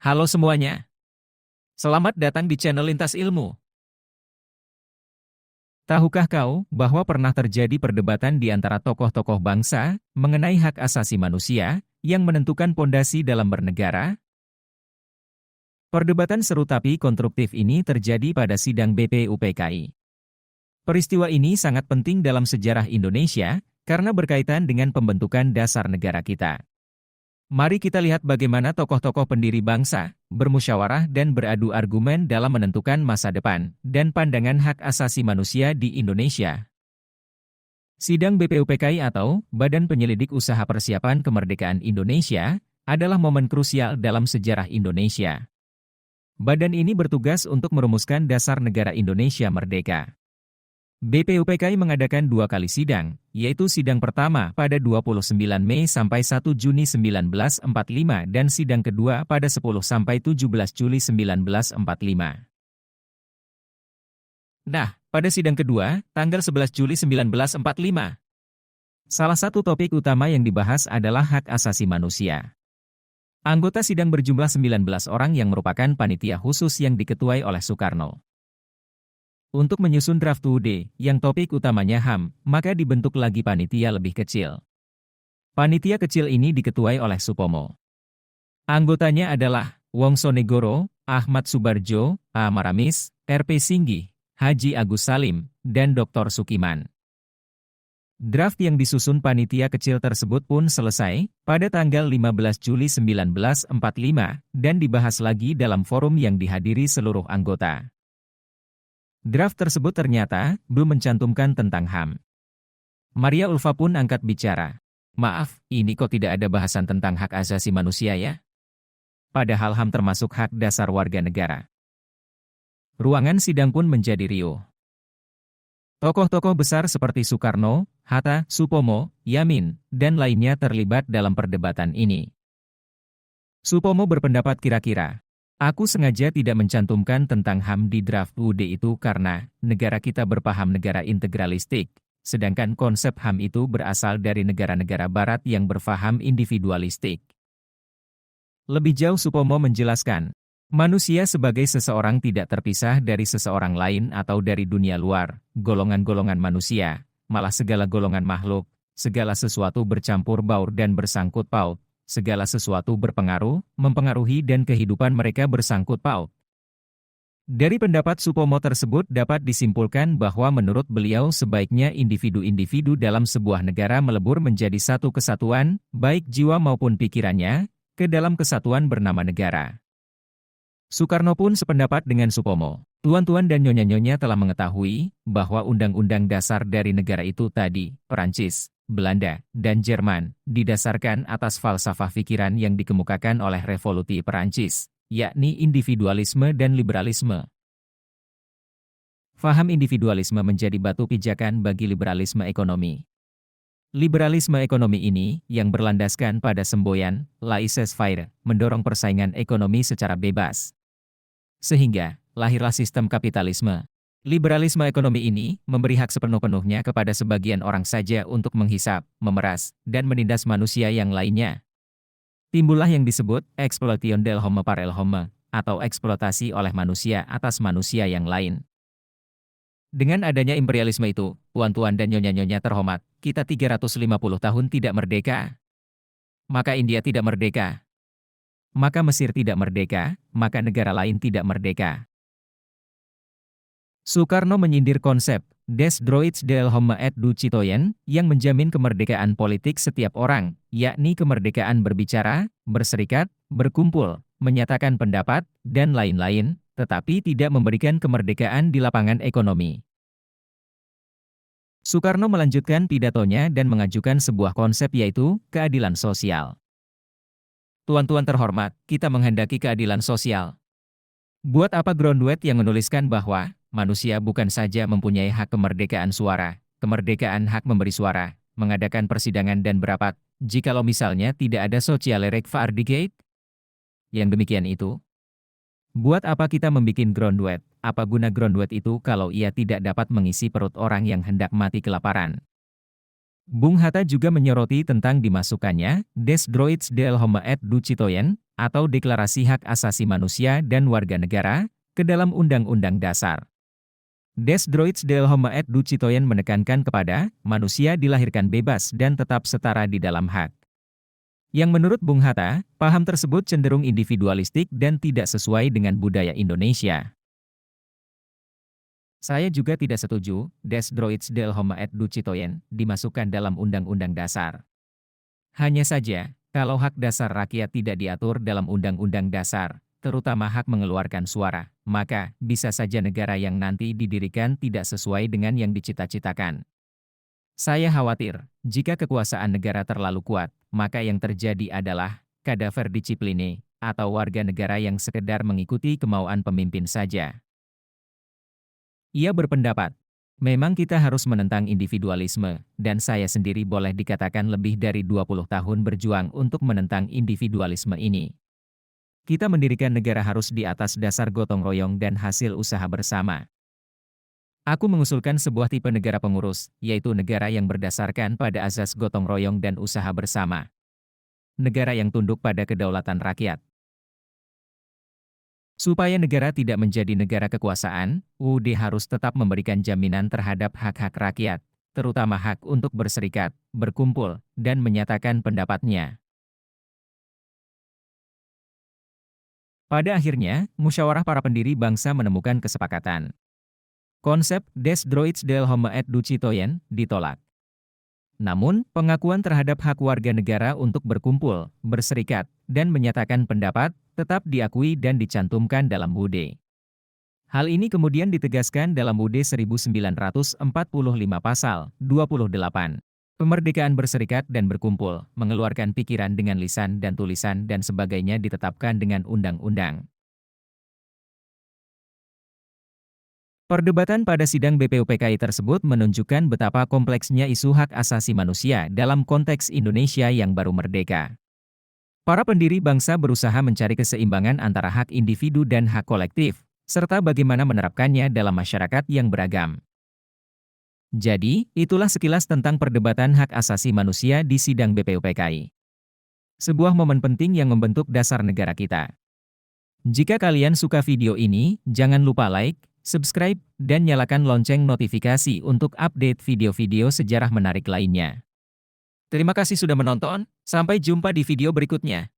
Halo semuanya, selamat datang di channel Lintas Ilmu. Tahukah kau bahwa pernah terjadi perdebatan di antara tokoh-tokoh bangsa mengenai hak asasi manusia yang menentukan pondasi dalam bernegara? Perdebatan seru tapi konstruktif ini terjadi pada sidang BPUPKI. Peristiwa ini sangat penting dalam sejarah Indonesia karena berkaitan dengan pembentukan dasar negara kita. Mari kita lihat bagaimana tokoh-tokoh pendiri bangsa bermusyawarah dan beradu argumen dalam menentukan masa depan dan pandangan hak asasi manusia di Indonesia. Sidang BPUPKI atau Badan Penyelidik Usaha Persiapan Kemerdekaan Indonesia adalah momen krusial dalam sejarah Indonesia. Badan ini bertugas untuk merumuskan dasar negara Indonesia merdeka. BPUPKI mengadakan 2 kali sidang, yaitu sidang pertama pada 29 Mei sampai 1 Juni 1945 dan sidang kedua pada 10 sampai 17 Juli 1945. Nah, pada sidang kedua, tanggal 11 Juli 1945, salah satu topik utama yang dibahas adalah hak asasi manusia. Anggota sidang berjumlah 19 orang yang merupakan panitia khusus yang diketuai oleh Soekarno. Untuk menyusun draft UUD, yang topik utamanya HAM, maka dibentuk lagi panitia lebih kecil. Panitia kecil ini diketuai oleh Supomo. Anggotanya adalah Wongso Negoro, Ahmad Subarjo, A. Maramis, R.P. Singgih, Haji Agus Salim, dan Dr. Sukiman. Draft yang disusun panitia kecil tersebut pun selesai pada tanggal 15 Juli 1945 dan dibahas lagi dalam forum yang dihadiri seluruh anggota. Draft tersebut ternyata belum mencantumkan tentang HAM. Maria Ulfa pun angkat bicara. Maaf, ini kok tidak ada bahasan tentang hak asasi manusia ya? Padahal HAM termasuk hak dasar warga negara. Ruangan sidang pun menjadi riuh. Tokoh-tokoh besar seperti Soekarno, Hatta, Supomo, Yamin, dan lainnya terlibat dalam perdebatan ini. Supomo berpendapat kira-kira, aku sengaja tidak mencantumkan tentang HAM di draft UUD itu karena negara kita berpaham negara integralistik, sedangkan konsep HAM itu berasal dari negara-negara barat yang berfaham individualistik. Lebih jauh Supomo menjelaskan, manusia sebagai seseorang tidak terpisah dari seseorang lain atau dari dunia luar, golongan-golongan manusia, malah segala golongan makhluk, segala sesuatu bercampur baur dan bersangkut paut. Segala sesuatu berpengaruh, mempengaruhi dan kehidupan mereka bersangkut paut. Dari pendapat Supomo tersebut dapat disimpulkan bahwa menurut beliau sebaiknya individu-individu dalam sebuah negara melebur menjadi satu kesatuan, baik jiwa maupun pikirannya, ke dalam kesatuan bernama negara. Soekarno pun sependapat dengan Supomo. Tuan-tuan dan nyonya-nyonya telah mengetahui bahwa undang-undang dasar dari negara itu tadi, Perancis, Belanda, dan Jerman, didasarkan atas falsafah pikiran yang dikemukakan oleh Revolusi Perancis, yakni individualisme dan liberalisme. Faham individualisme menjadi batu pijakan bagi liberalisme ekonomi. Liberalisme ekonomi ini, yang berlandaskan pada semboyan, laissez-faire, mendorong persaingan ekonomi secara bebas. Sehingga, lahirlah sistem kapitalisme. Liberalisme ekonomi ini memberi hak sepenuh-penuhnya kepada sebagian orang saja untuk menghisap, memeras, dan menindas manusia yang lainnya. Timbullah yang disebut exploitation del homme par el homme, atau eksploitasi oleh manusia atas manusia yang lain. Dengan adanya imperialisme itu, tuan-tuan dan nyonya-nyonya terhormat, kita 350 tahun tidak merdeka. Maka India tidak merdeka. Maka Mesir tidak merdeka, maka negara lain tidak merdeka. Soekarno menyindir konsep des droits de l'homme et du citoyen yang menjamin kemerdekaan politik setiap orang, yakni kemerdekaan berbicara, berserikat, berkumpul, menyatakan pendapat, dan lain-lain, tetapi tidak memberikan kemerdekaan di lapangan ekonomi. Soekarno melanjutkan pidatonya dan mengajukan sebuah konsep yaitu keadilan sosial. Tuan-tuan terhormat, kita menghendaki keadilan sosial. Buat apa Groundwet yang menuliskan bahwa manusia bukan saja mempunyai hak kemerdekaan suara, kemerdekaan hak memberi suara, mengadakan persidangan dan berapat, jikalau misalnya tidak ada sociale rechtvaardigheid? Yang demikian itu. Buat apa kita membuat Groundwet? Apa guna Groundwet itu kalau ia tidak dapat mengisi perut orang yang hendak mati kelaparan? Bung Hatta juga menyoroti tentang dimasukkannya des droits de l'homme et du citoyen atau Deklarasi Hak Asasi Manusia dan Warga Negara, ke dalam Undang-Undang Dasar. Des droits de l'homme et du citoyen menekankan kepada manusia dilahirkan bebas dan tetap setara di dalam hak. Yang menurut Bung Hatta, paham tersebut cenderung individualistik dan tidak sesuai dengan budaya Indonesia. Saya juga tidak setuju, des droits de l'homme et du citoyen dimasukkan dalam Undang-Undang Dasar. Hanya saja, kalau hak dasar rakyat tidak diatur dalam Undang-Undang Dasar, terutama hak mengeluarkan suara, maka bisa saja negara yang nanti didirikan tidak sesuai dengan yang dicita-citakan. Saya khawatir, jika kekuasaan negara terlalu kuat, maka yang terjadi adalah kadaver disipline, atau warga negara yang sekedar mengikuti kemauan pemimpin saja. Ia berpendapat, memang kita harus menentang individualisme, dan saya sendiri boleh dikatakan lebih dari 20 tahun berjuang untuk menentang individualisme ini. Kita mendirikan negara harus di atas dasar gotong royong dan hasil usaha bersama. Aku mengusulkan sebuah tipe negara pengurus, yaitu negara yang berdasarkan pada azas gotong royong dan usaha bersama. Negara yang tunduk pada kedaulatan rakyat. Supaya negara tidak menjadi negara kekuasaan, UUD harus tetap memberikan jaminan terhadap hak-hak rakyat, terutama hak untuk berserikat, berkumpul, dan menyatakan pendapatnya. Pada akhirnya, musyawarah para pendiri bangsa menemukan kesepakatan. Konsep des droits de l'homme et du citoyen ditolak. Namun, pengakuan terhadap hak warga negara untuk berkumpul, berserikat, dan menyatakan pendapat tetap diakui dan dicantumkan dalam UUD. Hal ini kemudian ditegaskan dalam UUD 1945 pasal 28. Kemerdekaan berserikat dan berkumpul, mengeluarkan pikiran dengan lisan dan tulisan dan sebagainya ditetapkan dengan undang-undang. Perdebatan pada sidang BPUPKI tersebut menunjukkan betapa kompleksnya isu hak asasi manusia dalam konteks Indonesia yang baru merdeka. Para pendiri bangsa berusaha mencari keseimbangan antara hak individu dan hak kolektif, serta bagaimana menerapkannya dalam masyarakat yang beragam. Jadi, itulah sekilas tentang perdebatan hak asasi manusia di sidang BPUPKI. Sebuah momen penting yang membentuk dasar negara kita. Jika kalian suka video ini, jangan lupa like, subscribe, dan nyalakan lonceng notifikasi untuk update video-video sejarah menarik lainnya. Terima kasih sudah menonton, sampai jumpa di video berikutnya.